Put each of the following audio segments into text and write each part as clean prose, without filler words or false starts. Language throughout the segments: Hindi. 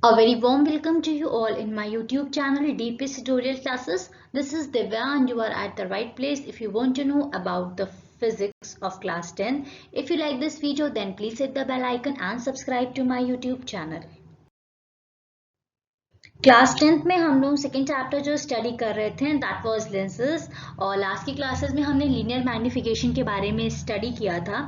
A very warm welcome to you all in my YouTube channel DPS Tutorial Classes. This is Divya and you are at the right place if you want to know about the physics of class 10. If you like this video then please hit the bell icon and subscribe to my YouTube channel. Class 10th में हम लोग सेकेंड चैप्टर जो स्टडी कर रहे थे दैट वाज लेंसेज और लास्ट की क्लासेस में हमने लीनियर मैग्निफिकेशन के बारे में स्टडी किया था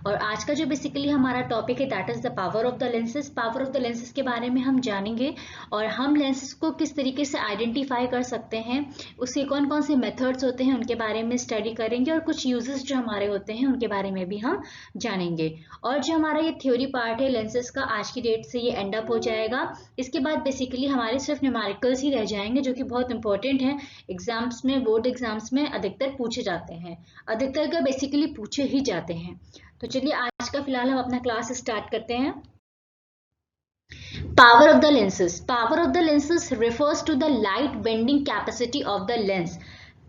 और आज का जो बेसिकली हमारा टॉपिक है that is the power of the lenses. Power of the lenses के बारे में हम जानेंगे और हम लेंसेज को किस तरीके से आइडेंटिफाई कर सकते हैं, उसके कौन कौन से मेथड्स होते हैं उनके बारे में स्टडी करेंगे और कुछ यूजेस जो हमारे होते हैं उनके बारे में भी हम जानेंगे। और जो हमारा ये थ्योरी पार्ट है लेंसेज का आज की डेट से ये एंड अप हो जाएगा। इसके बाद बेसिकली हमारे सिर्फ न्यूमेरिकल्स ही रह जाएंगे जो कि बहुत इंपॉर्टेंट है। एग्जाम्स में, बोर्ड एग्जाम्स में अधिकतर पूछे जाते हैं, अधिकतर का बेसिकली पूछे ही जाते हैं। तो चलिए आज का फिलहाल हम अपना क्लास स्टार्ट करते हैं। Power of the lenses. Power of the lenses refers to the light bending capacity of the lens.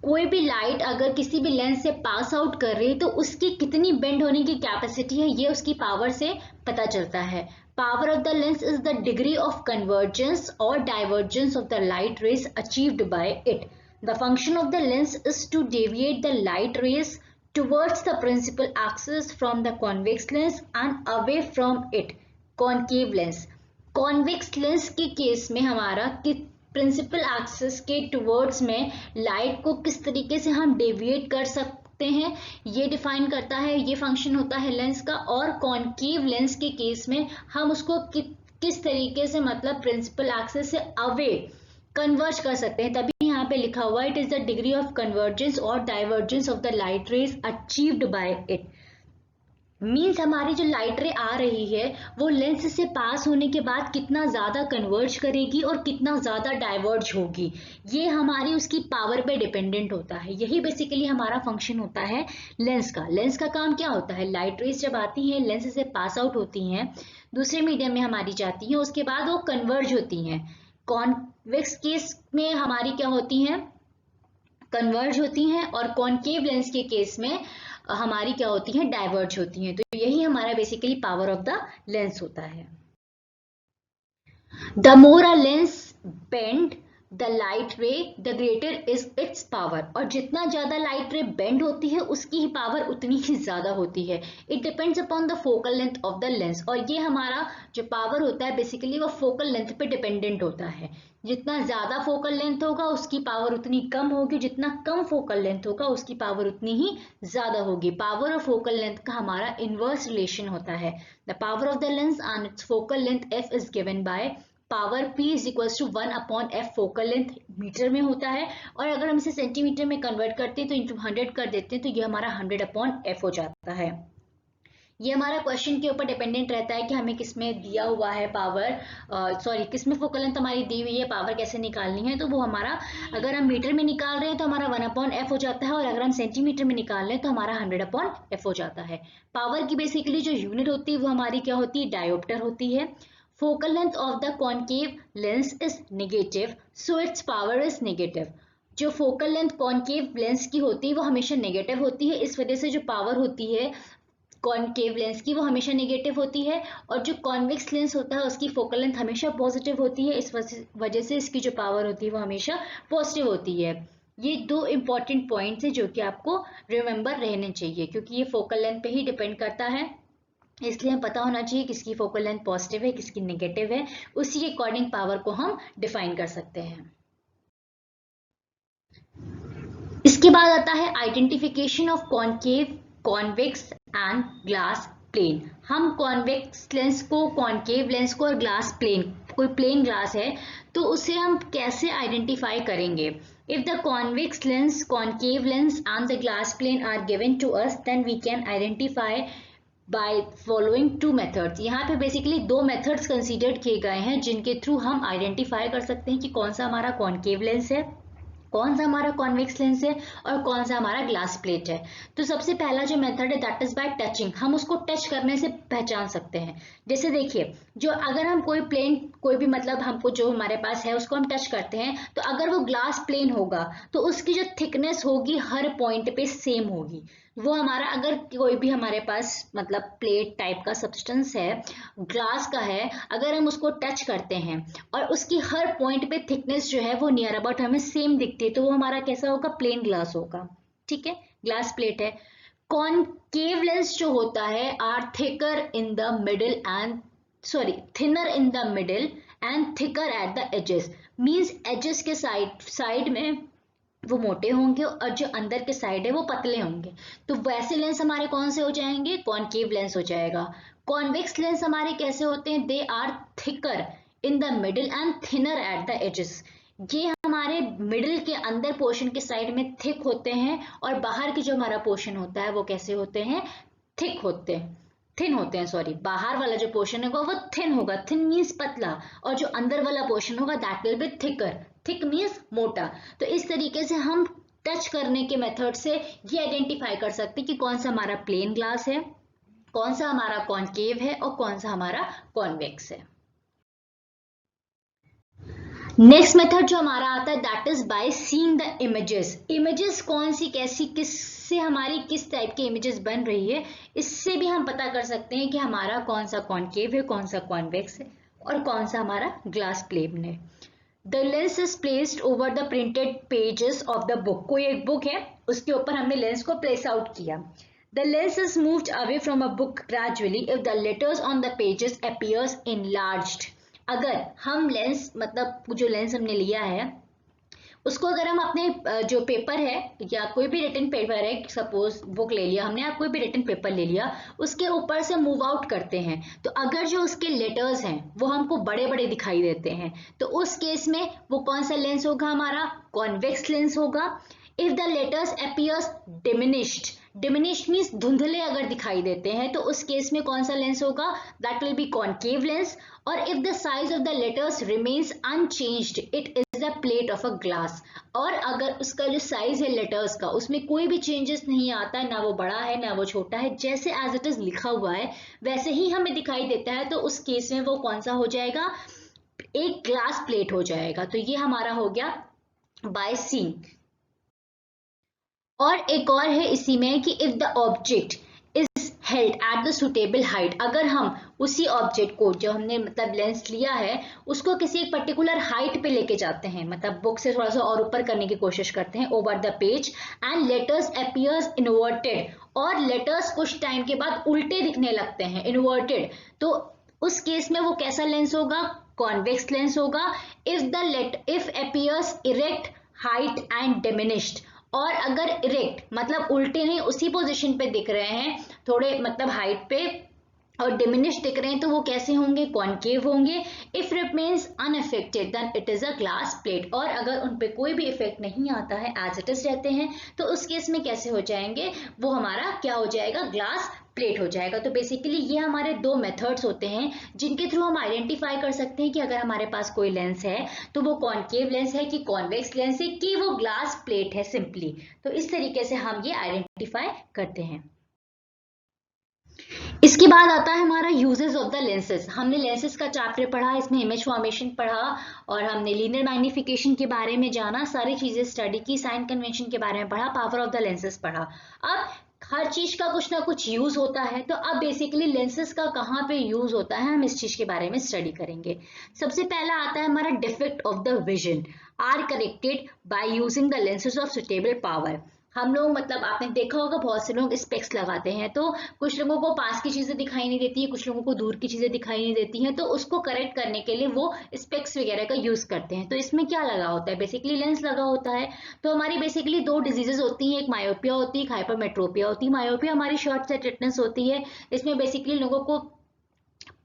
कोई भी लाइट अगर किसी भी लेंस से पास आउट कर रही है तो उसकी कितनी बेंड होने की कैपेसिटी है ये उसकी पावर से पता चलता है। Power of the lens is the degree of convergence or divergence of the light rays achieved by it. The function of the lens is to deviate the light rays towards the principal axis from the convex lens and away from it. Concave lens. Convex lens के केस में हमारा प्रिंसिपल एक्सिस के टुवर्ड्स में लाइट को किस तरीके से हम डेविएट कर सकते हैं ये डिफाइन करता है, ये फंक्शन होता है लेंस का। और कॉन्केव लेंस के केस में हम उसको किस तरीके से मतलब प्रिंसिपल एक्सिस से अवे कन्वर्ज कर सकते हैं, तभी यहाँ पे लिखा हुआ it is the degree of convergence और divergence of the light rays achieved by it. Means हमारी जो लाइट रे आ रही है वो लेंस से पास होने के बाद कितना ज़्यादा कन्वर्ज करेगी और कितना ज़्यादा डाइवर्ज होगी, ये हमारी उसकी पावर पे डिपेंडेंट होता है। यही बेसिकली हमारा फंक्शन होता है लेंस का। लेंस का काम क्या होता है, लाइट रेज जब आती हैं लेंस से पास आउट होती हैं, दूसरे मीडियम में हमारी जाती हैं, उसके बाद वो कन्वर्ज होती हैं। कॉन्वेक्स केस में हमारी क्या होती हैं, कन्वर्ज होती हैं, और कॉन्केव लेंस के केस में हमारी क्या होती है, डाइवर्ज होती हैं। तो यही हमारा basically power of the lens होता है। The more a lens bend the light रे the greater is it's power. और जितना ज्यादा लाइट रे बेंड होती है उसकी ही पावर उतनी ही ज्यादा होती है। It depends upon the focal length of the lens. और ये हमारा जो पावर होता है बेसिकली वो फोकल लेंथ पे डिपेंडेंट होता है। जितना ज्यादा फोकल लेंथ होगा उसकी पावर उतनी कम होगी, जितना कम फोकल लेंथ होगा उसकी पावर उतनी ही ज्यादा होगी। पावर और फोकल लेंथ का हमारा इनवर्स रिलेशन होता है। The power of the lens and its focal length F is given by power P is equals to 1 upon F. Focal length metre में होता है और अगर हम इसे सेंटीमीटर में कन्वर्ट करते हैं तो इंटू 100 कर देते हैं तो ये हमारा 100 अपॉन एफ हो जाता है। ये हमारा क्वेश्चन के ऊपर डिपेंडेंट रहता है कि हमें किसमें दिया हुआ है पावर, किसमें फोकल लेंथ हमारी दी हुई है, पावर कैसे निकालनी है। तो वो हमारा अगर हम मीटर में निकाल रहे हैं तो हमारा 1 अपॉन एफ हो जाता है और अगर हम सेंटीमीटर में निकाल रहे हैं तो हमारा 100 अपॉन एफ हो जाता है। पावर की बेसिकली जो यूनिट होती है वो हमारी क्या होती है, डायोप्टर होती है। Focal length of the concave lens is negative, so its power is negative. जो फोकल लेंथ कॉन्केव लेंस की होती है वो हमेशा नेगेटिव होती है, इस वजह से जो पावर होती है कॉन्केव लेंस की वो हमेशा नेगेटिव होती है। और जो कॉन्वेक्स लेंस होता है उसकी फोकल लेंथ हमेशा पॉजिटिव होती है, इस वजह से इसकी जो पावर होती है वो हमेशा पॉजिटिव होती है। ये दो इंपॉर्टेंट पॉइंट्स हैं जो कि आपको रिमेंबर रहने चाहिए क्योंकि ये फोकल लेंथ पे ही डिपेंड करता है, इसलिए हमें पता होना चाहिए किसकी फोकल लेंथ पॉजिटिव है किसकी नेगेटिव है, उसी के अकॉर्डिंग पावर को हम डिफाइन कर सकते हैं। इसके बाद आता है identification of concave, convex and glass plane. हम कॉन्वेक्स लेंस को, कॉन्केव लेंस को और ग्लास प्लेन, कोई प्लेन ग्लास है तो उसे हम कैसे आइडेंटिफाई करेंगे। If the convex lens, concave lens and the glass plane are given to us, then we can identify by following two methods। यहाँ पे बेसिकली दो मेथड्स कंसीडर किए गए हैं जिनके थ्रू हम आइडेंटिफाई कर सकते हैं कि कौन सा हमारा कॉन्केव लेंस है, कौन सा हमारा कॉन्वेक्स लेंस है और कौन सा हमारा ग्लास प्लेट है। तो सबसे पहला जो मेथड है दैट इज बाय टचिंग। हम उसको टच करने से पहचान सकते हैं। जैसे देखिए, जो अगर हम कोई प्लेन, कोई भी मतलब हमको जो हमारे पास है उसको हम टच करते हैं तो अगर वो ग्लास प्लेन होगा तो उसकी जो थिकनेस होगी हर पॉइंट पे सेम होगी। वो हमारा, अगर कोई भी हमारे पास मतलब प्लेट टाइप का सब्सटेंस है, ग्लास का है, अगर हम उसको टच करते हैं और उसकी हर पॉइंट पे थिकनेस जो है वो नियर अबाउट हमें सेम दिखती है, तो वो हमारा कैसा होगा, प्लेन ग्लास होगा। ठीक है, ग्लास प्लेट है। कॉनकेव लेंस जो होता है are thicker in the middle and thinner in the middle and thicker at the edges, means edges के साइड में वो मोटे होंगे और जो अंदर के साइड है वो पतले होंगे। तो वैसे लेंस हमारे कौन से हो जाएंगे, कॉनकेव लेंस हो जाएगा। कॉन्वेक्स लेंस हमारे कैसे होते हैं, they are thicker in the middle and thinner at the edges, ये हमारे मिडिल के अंदर पोर्शन के साइड में थिक होते हैं और बाहर की जो हमारा पोर्शन होता है वो कैसे होते हैं, थिक होते हैं, थिन होते हैं, सॉरी, बाहर वाला जो पोर्शन होगा वो थिन होगा, थिन मीन्स पतला, और जो अंदर वाला पोर्शन होगा that will B thicker, thick means मोटा। तो इस तरीके से हम टच करने के मेथड से ये आइडेंटिफाई कर सकते हैं कि कौन सा हमारा प्लेन ग्लास है, कौन सा हमारा कॉनकेव है और कौन सा हमारा कॉन्वेक्स है। नेक्स्ट मेथड जो हमारा आता है that is by seeing the images. Images कौन सी, कैसी, किससे हमारी किस टाइप की इमेजेस बन रही है, इससे भी हम पता कर सकते हैं कि हमारा कौन सा कॉनकेव है, कौन सा कॉन्वेक्स है और कौन सा हमारा ग्लास प्लेन है। The lens is placed over the printed pages of the book. कोई एक बुक है, उसके ऊपर हमने लेंस को प्लेस आउट किया। The lens is moved away from a book gradually if the letters on the pages appears enlarged. अगर हम लेंस, मतलब जो लेंस हमने लिया है उसको अगर हम अपने जो पेपर है या कोई भी रिटन पेपर है, सपोज बुक ले लिया हमने या कोई भी रिटन पेपर ले लिया, उसके ऊपर से मूव आउट करते हैं, तो अगर जो उसके लेटर्स हैं वो हमको बड़े बड़े दिखाई देते हैं, तो उस केस में वो कौन सा लेंस होगा, हमारा कॉन्वेक्स लेंस होगा। If the letters appears diminished, diminished means धुंधले अगर दिखाई देते हैं, तो उस केस में कौन सा लेंस होगा, that will be concave lens. और if the size of the letters remains unchanged it is the plate of a glass. और अगर उसका जो साइज है लेटर्स का, उसमें कोई भी चेंजेस नहीं आता है, ना वो बड़ा है ना वो छोटा है, जैसे एज इट इज लिखा हुआ है वैसे ही हमें दिखाई देता है, तो उस केस में वो कौन सा हो जाएगा, एक ग्लास प्लेट हो जाएगा। तो ये हमारा हो गया बाय सीइंग। और एक और है इसी में कि if the object is held at the suitable height, अगर हम उसी ऑब्जेक्ट को जो हमने मतलब लेंस लिया है उसको किसी एक पर्टिकुलर हाइट पे लेके जाते हैं, मतलब बुक से थोड़ा सा और ऊपर करने की कोशिश करते हैं over the page, and letters appears inverted, और लेटर्स कुछ टाइम के बाद उल्टे दिखने लगते हैं, इन्वर्टेड, तो उस केस में वो कैसा लेंस होगा, कॉन्वेक्स लेंस होगा। If appears erect height and diminished, और अगर इरेक्ट मतलब उल्टे नहीं, उसी पोजीशन पे दिख रहे हैं थोड़े मतलब हाइट पे, और डिमिनिश दिख रहे हैं, तो वो कैसे होंगे, कॉनकेव होंगे। If remains unaffected then it is a glass plate, और अगर उन पे कोई भी इफेक्ट नहीं आता है, एज इट इज रहते हैं, तो उस केस में कैसे हो जाएंगे, वो हमारा क्या हो जाएगा, ग्लास प्लेट हो जाएगा। तो बेसिकली ये हमारे दो मेथड्स होते हैं जिनके थ्रू हम आइडेंटिफाई कर सकते हैं कि अगर हमारे पास कोई लेंस है तो वो कॉनकेव लेंस है कि कॉन्वेक्स लेंस है कि वो ग्लास प्लेट है सिंपली। तो इस तरीके से हम ये आइडेंटिफाई करते हैं। इसके बाद आता है हमारा यूजेस ऑफ द लेंसेज। हमने लेंसेज का चैप्टर पढ़ा, इसमें इमेज फॉर्मेशन पढ़ा और हमने लीनियर मैग्निफिकेशन के बारे में जाना, सारी चीजें स्टडी की, साइन कन्वेंशन के बारे में पढ़ा, पावर ऑफ द लेंसेज पढ़ा। अब हर चीज का कुछ ना कुछ यूज होता है, तो अब बेसिकली लेंसेज का कहाँ पे यूज होता है हम इस चीज के बारे में स्टडी करेंगे। सबसे पहला आता है हमारा defect of the vision are corrected by using the lenses of suitable power. हम लोग मतलब आपने देखा होगा बहुत से लोग स्पेक्स लगाते हैं, तो कुछ लोगों को पास की चीजें दिखाई नहीं देती है, कुछ लोगों को दूर की चीजें दिखाई नहीं देती हैं, तो उसको करेक्ट करने के लिए वो स्पेक्स वगैरह का यूज करते हैं। तो इसमें क्या लगा होता है, बेसिकली लेंस लगा होता है। तो हमारी बेसिकली दो डिजीजेस होती हैं, एक मायोपिया होती है, एक हाइपरमेट्रोपिया होती है। मायोपिया हमारी शॉर्ट साइटेडनेस होती है, इसमें बेसिकली लोगों को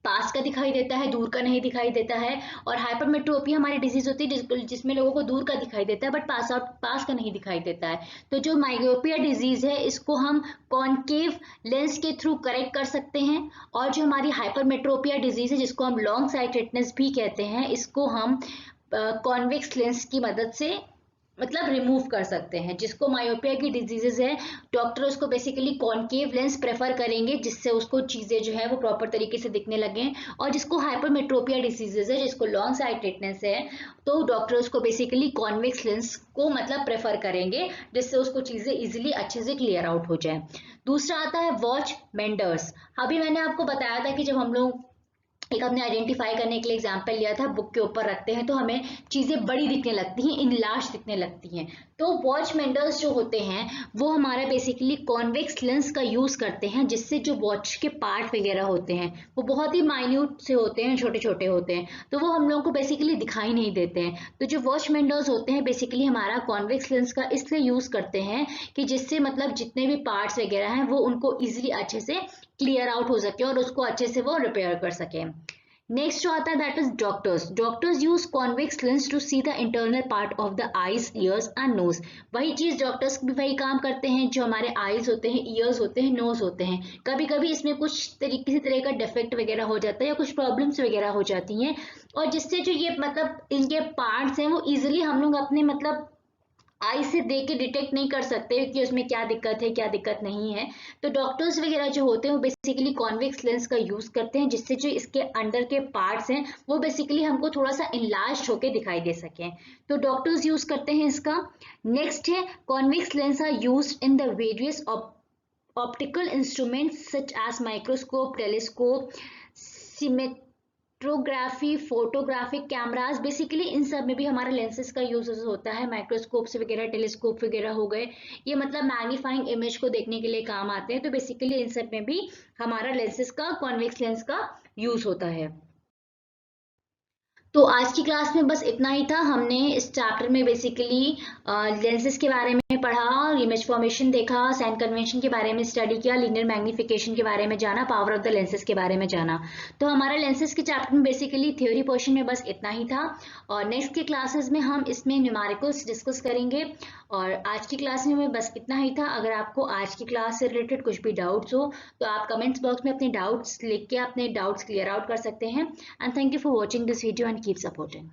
पास का दिखाई देता है, दूर का नहीं दिखाई देता है। और हाइपरमेट्रोपिया हमारी डिजीज होती है जिसमें लोगों को दूर का दिखाई देता है बट पास का नहीं दिखाई देता है। तो जो मायोपिया डिजीज है इसको हम कॉनकेव लेंस के थ्रू करेक्ट कर सकते हैं, और जो हमारी हाइपरमेट्रोपिया डिजीज है जिसको हम लॉन्ग साइटेडनेस भी कहते हैं, इसको हम कॉन्वेक्स लेंस की मदद से मतलब रिमूव कर सकते हैं। जिसको मायोपिया की डिजीजेज है, डॉक्टर उसको बेसिकली कॉनकेव लेंस प्रेफर करेंगे जिससे उसको चीजें जो है वो प्रॉपर तरीके से दिखने लगे। और जिसको हाइपरमेट्रोपिया डिजीजेज है, जिसको लॉन्ग साइटेडनेस है, तो डॉक्टर उसको बेसिकली कॉन्वेक्स लेंस को मतलब प्रेफर करेंगे जिससे उसको चीजें इजिली अच्छे से क्लियर आउट हो जाए। दूसरा आता है वॉच मेंडर्स। अभी मैंने आपको बताया था कि जब हम लोग एक हमने आइडेंटिफाई करने के लिए एग्जांपल लिया था, बुक के ऊपर रखते हैं तो हमें चीजें बड़ी दिखने लगती हैं, इनलार्ज दिखने लगती हैं। तो वॉच मेंडर्स जो होते हैं वो हमारा बेसिकली कॉन्वेक्स लेंस का यूज करते हैं जिससे जो वॉच के पार्ट वगैरह होते हैं वो बहुत ही माइन्यूट से होते हैं, छोटे छोटे होते हैं, तो वो हम लोगों को बेसिकली दिखाई नहीं देते हैं। तो जो वॉच मेंडर्स होते हैं बेसिकली हमारा कॉन्वेक्स लेंस का इसलिए यूज करते हैं कि जिससे मतलब जितने भी पार्ट्स वगैरह हैं वो उनको इजिली अच्छे से क्लियर आउट हो सके और उसको अच्छे से वो रिपेयर कर सके। नेक्स्ट जो आता है that is doctors. Doctors use convex lens to see the internal part of the eyes, ears and nose. वही चीज डॉक्टर्स भी वही काम करते हैं जो हमारे आईज होते हैं, ईयर्स होते हैं, नोज होते हैं। कभी कभी इसमें किसी तरह का डिफेक्ट वगैरह हो जाता है या कुछ प्रॉब्लम्स वगैरह हो जाती हैं, और जिससे जो ये मतलब इनके पार्ट्स हैं वो इजिली हम लोग अपने मतलब आई से देख के डिटेक्ट नहीं कर सकते कि उसमें क्या दिक्कत है क्या दिक्कत नहीं है। तो डॉक्टर्स वगैरह जो होते हैं वो बेसिकली कॉन्वेक्स लेंस का यूज करते हैं जिससे जो इसके अंदर के पार्ट्स हैं वो बेसिकली हमको थोड़ा सा इनलार्ज होके दिखाई दे सके। तो डॉक्टर्स यूज करते हैं इसका। नेक्स्ट है convex lens are use in the various optical instruments such as microscope, telescope, photography, photographic cameras. Basically इन सब में भी हमारा लेंसेज का यूज होता है। माइक्रोस्कोप्स वगैरह, टेलीस्कोप वगैरह हो गए, ये मतलब मैग्नीफाइंग इमेज को देखने के लिए काम आते हैं। तो बेसिकली इन सब में भी हमारा लेंसेज का, कॉन्वेक्स लेंस का यूज होता है। तो आज की क्लास में बस इतना ही था। हमने इस चैप्टर में बेसिकली लेंसेज के बारे में पढ़ा, इमेज फॉर्मेशन देखा, साइन कन्वेंशन के बारे में स्टडी किया, लीनियर मैग्निफिकेशन के बारे में जाना, पावर ऑफ द लेंसेज के बारे में जाना। तो हमारा लेंसेज के चैप्टर में बेसिकली थ्योरी पोर्शन में बस इतना ही था। और नेक्स्ट के क्लासेस में हम इसमें न्यूमेरिकल्स डिस्कस करेंगे। और आज की क्लास में बस इतना ही था। अगर आपको आज की क्लास से रिलेटेड कुछ भी डाउट्स हो तो आप कमेंट्स बॉक्स में अपने डाउट्स लिख के अपने डाउट्स क्लियर आउट कर सकते हैं। And thank you for watching this video and keep supporting.